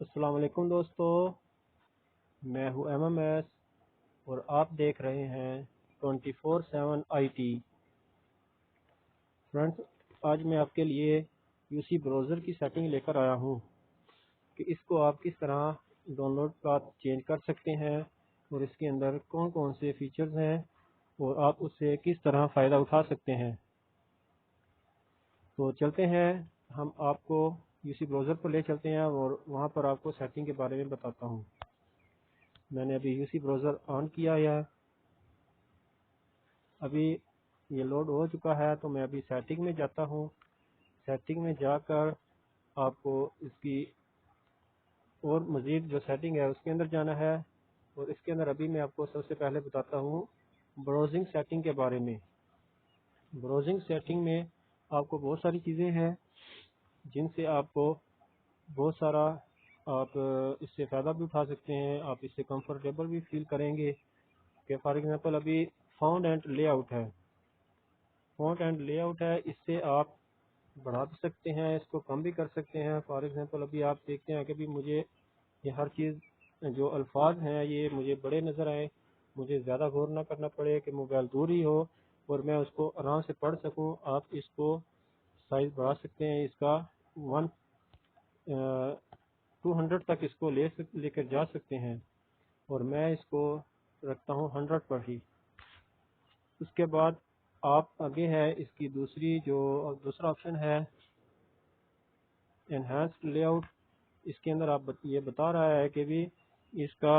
السلام علیکم دوستو، میں ہوں MMS اور آپ دیکھ رہے ہیں 24/7 IT۔ فرینڈز، آج میں آپ کے لیے UC براؤزر کی سیٹنگ لے کر آیا ہوں کہ اس کو آپ کس طرح ڈاؤن لوڈ کا چینج کر سکتے ہیں اور اس کے اندر کون کون سے فیچرز ہیں اور آپ اس سے کس طرح فائدہ اٹھا سکتے ہیں۔ تو چلتے ہیں، ہم آپ کو UC براؤزر پر لے چلتے ہیں اور وہاں پر آپ کو سیٹنگ کے بارے میں بتاتا ہوں۔ میں نے ابھی UC براؤزر آن کیا ہے، ابھی یہ لوڈ ہو چکا ہے، تو میں ابھی سیٹنگ میں جاتا ہوں۔ سیٹنگ میں جا کر آپ کو اس کی اور مزید جو سیٹنگ ہے اس کے اندر جانا ہے، اور اس کے اندر ابھی میں آپ کو سب سے پہلے بتاتا ہوں براؤزنگ سیٹنگ کے بارے میں۔ براؤزنگ سیٹنگ میں آپ کو بہت ساری چیزیں ہیں جن سے آپ کو بہت سارا آپ اس سے فائدہ بھی اٹھا سکتے ہیں، آپ اس سے کمفرٹیبل بھی فیل کریں گے کہ فار ایگزامپل ابھی فونٹ اینڈ لے آؤٹ ہے۔ فونٹ اینڈ لے آؤٹ ہے، اس سے آپ بڑھا بھی سکتے ہیں، اس کو کم بھی کر سکتے ہیں۔ فار ایگزامپل ابھی آپ دیکھتے ہیں کہ بھی مجھے یہ ہر چیز جو الفاظ ہیں یہ مجھے بڑے نظر آئیں، مجھے زیادہ غور نہ کرنا پڑے کہ موبائل دور ہی ہو اور میں اس کو آرام سے پڑھ سکوں۔ آپ اس کو سائز بڑھا سکتے ہیں، اس کا 200 تک اس کو لے کر جا سکتے ہیں، اور میں اس کو رکھتا ہوں 100 پر ہی۔ اس کے بعد آپ آگے ہے اس کی دوسرا آپشن ہے انہینسڈ لے آؤٹ۔ اس کے اندر آپ یہ بتا رہا ہے کہ بھی اس کا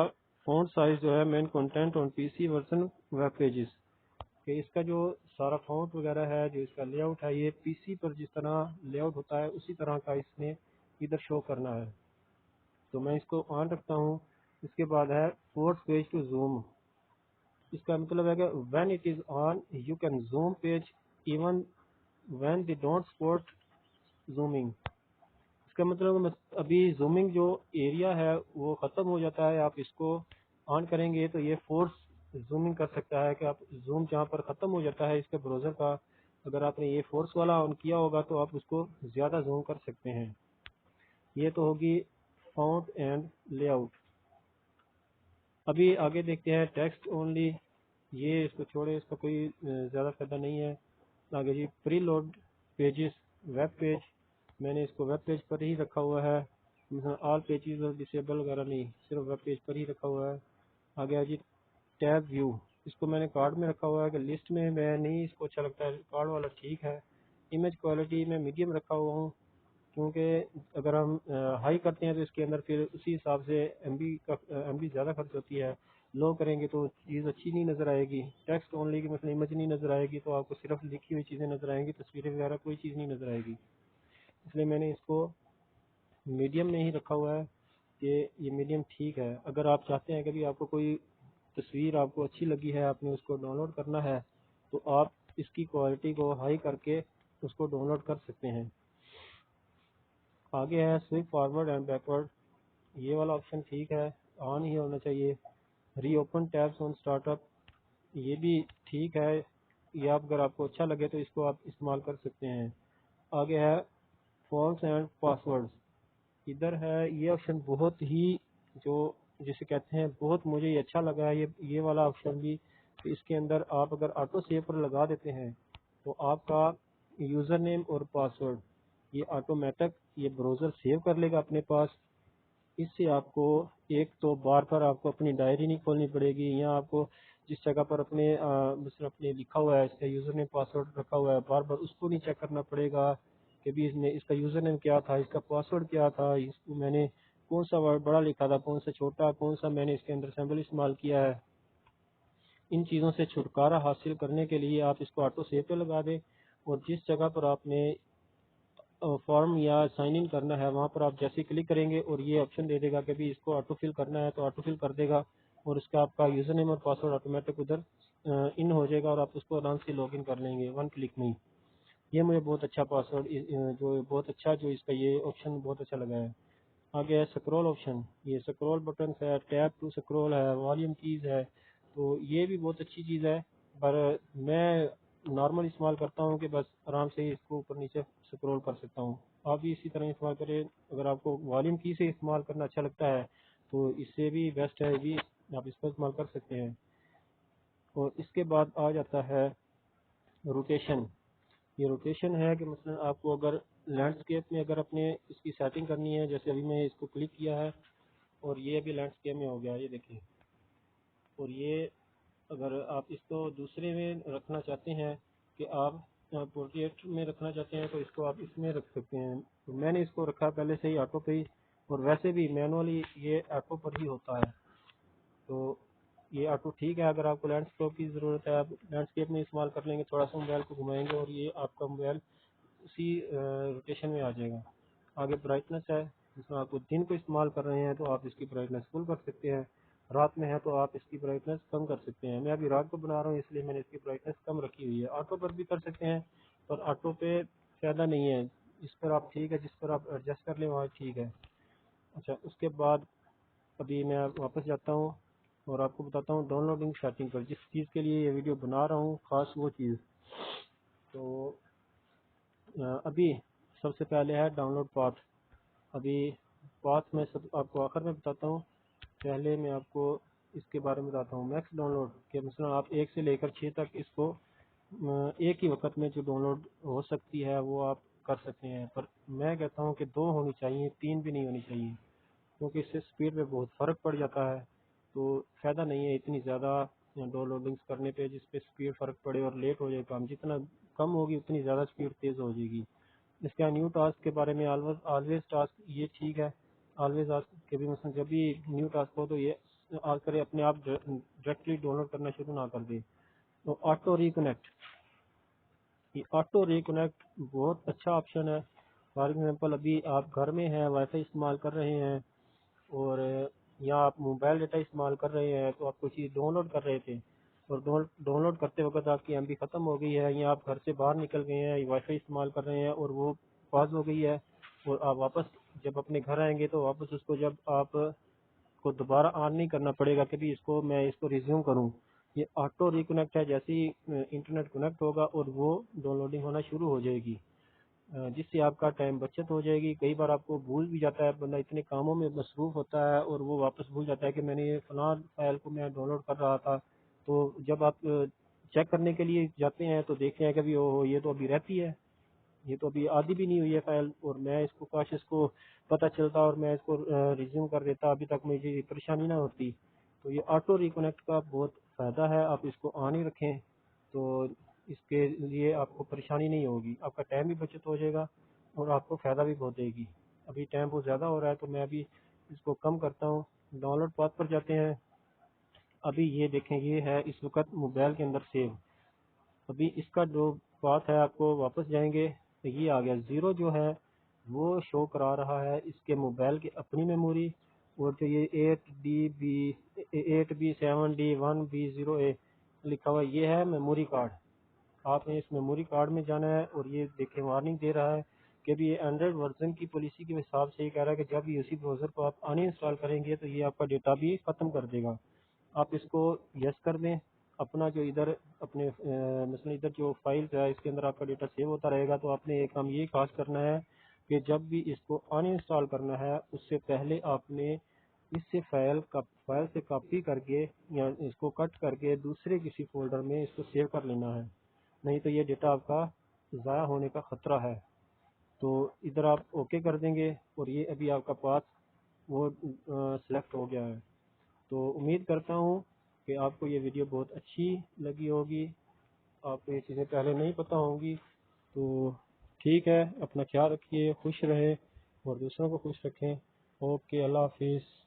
فونٹ سائز جو ہے main content on PC version web pages, کہ اس کا جو سارا فونٹ وغیرہ ہے، جو اس کا لے آؤٹ ہے، یہ PC پر جس طرح لے آؤٹ ہوتا ہے اسی طرح کا اس نے ادھر شو کرنا ہے، تو میں اس کو آن رکھتا ہوں۔ اس کے بعد ہے فورس پیج ٹو زوم۔ اس کا مطلب ہے کہ when it is on you can zoom page even when they don't support zooming۔ اس کا مطلب ابھی زومنگ جو ایریا ہے وہ ختم ہو جاتا ہے، آپ اس کو آن کریں گے تو یہ فورس زومنگ کر سکتا ہے کہ آپ زوم جہاں پر ختم ہو جاتا ہے اس کے براؤزر کا، اگر آپ نے یہ فورس والا آن کیا ہوگا تو آپ اس کو زیادہ زوم کر سکتے ہیں۔ یہ تو ہوگی فونٹ اینڈ لے آؤٹ۔ ابھی آگے دیکھتے ہیں ٹیکسٹ اونلی، یہ اس کو چھوڑے، اس کا کوئی زیادہ فائدہ نہیں ہے۔ آگے جی پری لوڈ پیجز ویب پیج، میں نے اس کو ویب پیج پر ہی رکھا ہوا ہے، مثلا آل پیجز اور ڈسیبل وغیرہ نہیں، صرف ویب پیج پر ہی رکھا ہوا ہے۔ آگے جی ٹیب ویو، اس کو میں نے کارڈ میں رکھا ہوا ہے کہ لسٹ میں نہیں اس کو اچھا لگتا ہے، کارڈ والا ٹھیک ہے۔ امیج کوالٹی میں میڈیم رکھا ہوا ہوں، کیونکہ اگر ہم ہائی کرتے ہیں تو اس کے اندر پھر اسی حساب سے ایم بی زیادہ خرچ ہوتی ہے، لو کریں گے تو چیز اچھی نہیں نظر آئے گی۔ ٹیکسٹ اونلی کی مثلا امیج نہیں نظر آئے گی تو آپ کو صرف لکھی ہوئی چیزیں نظر آئیں گی، تصویریں وغیرہ کوئی چیز نہیں نظر آئے گی، اس لیے میں نے اس کو میڈیم میں ہی رکھا ہوا ہے کہ یہ میڈیم ٹھیک ہے۔ اگر آپ چاہتے ہیں کہ بھی آپ کو کوئی تصویر آپ کو اچھی لگی ہے، آپ نے اس کو ڈاؤن لوڈ کرنا ہے، تو آپ اس کی کوالٹی کو ہائی کر کے اس کو ڈاؤن لوڈ کر سکتے ہیں۔ آگے ہے سوئپ فارورڈ اینڈ بیکورڈ، یہ والا آپشن ٹھیک ہے، آن ہی ہونا چاہیے۔ ری اوپن ٹیبس آن سٹارٹ اپ، یہ بھی ٹھیک ہے، یہ اگر آپ کو اچھا لگے تو اس کو آپ استعمال کر سکتے ہیں۔ آگے ہے فونٹس اینڈ پاسورڈز، ادھر ہے یہ آپشن بہت ہی جو جسے کہتے ہیں بہت مجھے یہ اچھا لگا ہے، یہ والا آپشن بھی، اس کے اندر آپ اگر آٹو سیو پر لگا دیتے ہیں تو آپ کا یوزر نیم اور پاسورڈ یہ آٹومیٹک یہ براؤزر سیو کر لے گا اپنے پاس۔ اس سے آپ کو ایک تو بار بار آپ کو اپنی ڈائری نہیں کھولنی پڑے گی، یا آپ کو جس جگہ پر مثلا اپنے لکھا ہوا ہے اس کا یوزر نیم پاسورڈ رکھا ہوا ہے، بار بار اس کو نہیں چیک کرنا پڑے گا کہ بھی اس کا یوزر نیم کیا تھا، اس کا پاسورڈ کیا تھا، اس کو میں نے کون سا ورڈ بڑا لکھا تھا، کون سا چھوٹا، کون سا میں نے اس کے اندر سمبل استعمال کیا ہے۔ ان چیزوں سے چھٹکارا حاصل کرنے کے لیے آپ اس کو آٹو سیو پہ لگا دیں، اور جس جگہ پر آپ نے فارم یا سائن ان کرنا ہے وہاں پر آپ جیسے کلک کریں گے اور یہ آپشن دے دے گا کہ بھی اس کو آٹو فل کرنا ہے تو آٹو فل کر دے گا، اور اس کا آپ کا یوزر نیم اور پاسورڈ آٹومیٹک ادھر ان ہو جائے گا، اور آپ اس کو آرام سے لاگ ان کر لیں گے 1 کلک میں۔ یہ مجھے بہت اچھا پاسورڈ جو اس کا یہ آپشن بہت اچھا لگا ہے۔ آگے ہے سکرول آپشن، یہ سکرول بٹنس ہے، ٹیب ٹو سکرول ہے، والیوم کیز ہے، تو یہ بھی بہت اچھی چیز ہے، پر میں نارمل استعمال کرتا ہوں کہ بس آرام سے اس کو اوپر نیچے سکرول کر سکتا ہوں۔ آپ بھی اسی طرح استعمال کریں. اگر آپ کو والیوم کی سے استعمال کرنا اچھا لگتا ہے تو اس سے بھی بیسٹ ہے، بھی آپ اس کو استعمال کر سکتے ہیں. اور اس کے بعد آ جاتا ہے روٹیشن. یہ روٹیشن ہے کہ مثلا آپ کو اگر لینڈسکیپ میں اگر اپنے اس کی سیٹنگ کرنی ہے، جیسے ابھی میں اس کو کلک کیا ہے اور یہ ابھی لینڈسکیپ میں ہو گیا، یہ دیکھیں. اور یہ اگر آپ اس کو دوسرے میں رکھنا چاہتے ہیں کہ آپ پورٹریٹ میں رکھنا چاہتے ہیں تو اس کو آپ اس میں رکھ سکتے ہیں. تو میں نے اس کو رکھا پہلے سے ہی آٹو پہ ہی، اور ویسے بھی مینولی یہ آٹو پر ہی ہوتا ہے. تو یہ آٹو ٹھیک ہے. اگر آپ کو لینڈسکیپ کی ضرورت ہے، آپ لینڈسکیپ میں استعمال کر لیں گے، تھوڑا سا موبائل کو گھمائیں گے اور یہ آپ کا موبائل اسی روٹیشن میں آ جائے گا. آگے برائٹنس ہے، جس میں آپ کو دن کو استعمال کر رہے ہیں تو آپ اس کی برائٹنس فل کر سکتے ہیں، رات میں ہے تو آپ اس کی برائٹنس کم کر سکتے ہیں. میں ابھی رات کو بنا رہا ہوں اس لیے میں نے اس کی برائٹنس کم رکھی ہوئی ہے. آٹو پر بھی کر سکتے ہیں، پر آٹو پہ فائدہ نہیں ہے. اس پر آپ ٹھیک ہے، جس پر آپ ایڈجسٹ کر لیں وہاں ٹھیک ہے. اچھا، اس کے بعد ابھی میں واپس جاتا ہوں اور آپ کو بتاتا ہوں ڈاؤن لوڈنگ سیٹنگ پر، جس چیز کے لیے یہ ویڈیو بنا رہا ہوں خاص وہ چیز. تو ابھی سب سے پہلے ہے ڈاؤن لوڈ پاتھ. ابھی پاتھ میں سب آپ کو آخر میں بتاتا ہوں. پہلے میں آپ کو اس کے بارے میں بتاتا ہوں میکس ڈاؤن لوڈ، کہ مثلا آپ 1 سے لے کر 6 تک اس کو ایک ہی وقت میں جو ڈاؤن لوڈ ہو سکتی ہے وہ آپ کر سکتے ہیں. پر میں کہتا ہوں کہ 2 ہونی چاہیے، 3 بھی نہیں ہونی چاہیے، کیونکہ اس سے سپیڈ پہ بہت فرق پڑ جاتا ہے. تو فائدہ نہیں ہے اتنی زیادہ ڈاؤن لوڈنگس کرنے پہ جس پہ سپیڈ فرق پڑے اور لیٹ ہو جائے کام. جتنا کم ہوگی اتنی زیادہ سپیڈ تیز ہو جائے گی. اس کا نیو ٹاسک کے بارے میں آلویز ٹاسک یہ ٹھیک ہے. آلویز ٹاسک کے بھی مثلا جب بھی نیو ٹاسک ہو تو یہ آ کرے اپنے آپ ڈائریکٹلی ڈاؤن لوڈ کرنا شروع نہ کر دے. تو آٹو ریکنیکٹ، یہ آٹو ریکنیکٹ بہت اچھا آپشن ہے. فار ایگزامپل ابھی آپ گھر میں ہیں، وائی فائی استعمال کر رہے ہیں اور یا آپ موبائل ڈیٹا استعمال کر رہے ہیں، تو آپ کوئی چیز ڈاؤن لوڈ کر رہے تھے اور ڈاؤن لوڈ کرتے وقت آپ کی ایم بی ختم ہو گئی ہے، یا آپ گھر سے باہر نکل گئے ہیں، وائی فائی استعمال کر رہے ہیں اور وہ پاز ہو گئی ہے، اور آپ واپس جب اپنے گھر آئیں گے تو واپس اس کو جب آپ کو دوبارہ آن نہیں کرنا پڑے گا کہ بھی اس کو ریزیوم کروں. یہ آٹو ریکنیکٹ ہے، جیسے ہی انٹرنیٹ کنیکٹ ہوگا اور وہ ڈاؤن لوڈنگ ہونا شروع ہو جائے گی، جس سے آپ کا ٹائم بچت ہو جائے گی. کئی بار آپ کو بھول بھی جاتا ہے، بندہ اتنے کاموں میں مصروف ہوتا ہے اور وہ واپس بھول جاتا ہے کہ میں نے یہ فلاں فائل کو میں ڈاؤن لوڈ کر رہا تھا. تو جب آپ چیک کرنے کے لیے جاتے ہیں تو دیکھتے ہیں کہ بھی یہ تو ابھی رہتی ہے، یہ تو ابھی آدھی بھی نہیں ہوئی ہے فائل، اور میں اس کو کاش اس کو پتہ چلتا اور میں اس کو ریزیوم کر دیتا، ابھی تک مجھے پریشانی نہ ہوتی. تو یہ آٹو ریکنیکٹ کا بہت فائدہ ہے. آپ اس کو آن ہی رکھیں تو اس کے لیے آپ کو پریشانی نہیں ہوگی، آپ کا ٹائم بھی بچت ہو جائے گا اور آپ کو فائدہ بھی بہت دے گی. ابھی ٹائم بہت زیادہ ہو رہا ہے تو میں ابھی اس کو کم کرتا ہوں. ڈاؤن لوڈ پاتھ پر جاتے ہیں. ابھی یہ دیکھیں، یہ ہے اس وقت موبائل کے اندر سیو. ابھی اس کا جو پاتھ ہے آپ کو واپس جائیں گے تو یہ آ گیا 0 جو ہے وہ شو کرا رہا ہے اس کے موبائل کی اپنی میموری، اور جو یہ 8B7D1B0A لکھا ہوا یہ ہے میموری کارڈ. آپ نے اس میموری کارڈ میں جانا ہے اور یہ دیکھیں وارننگ دے رہا ہے کہ بھی یہ اینڈرائڈ ورژن کی پالیسی کے حساب سے یہ کہہ رہا ہے کہ جب یہ اسی براؤزر کو آپ ان انسٹال کریں گے تو یہ آپ کا ڈیٹا بھی ختم کر دے گا. آپ اس کو یس کر دیں. اپنا جو ادھر اپنے مثلا ادھر جو فائلز ہے اس کے اندر آپ کا ڈیٹا سیو ہوتا رہے گا. تو آپ نے ایک کام یہ خاص کرنا ہے کہ جب بھی اس کو ان انسٹال کرنا ہے اس سے پہلے آپ نے اس سے فائل سے کاپی کر کے یا اس کو کٹ کر کے دوسرے کسی فولڈر میں اس کو سیو کر لینا ہے، نہیں تو یہ ڈیٹا آپ کا ضائع ہونے کا خطرہ ہے. تو ادھر آپ اوکے کر دیں گے اور یہ ابھی آپ کا پاتھ وہ سلیکٹ ہو گیا ہے. تو امید کرتا ہوں کہ آپ کو یہ ویڈیو بہت اچھی لگی ہوگی. آپ کو یہ چیزیں پہلے نہیں پتہ ہوں گی. تو ٹھیک ہے، اپنا خیال رکھیے، خوش رہیں اور دوسروں کو خوش رکھیں. اوکے، اللہ حافظ.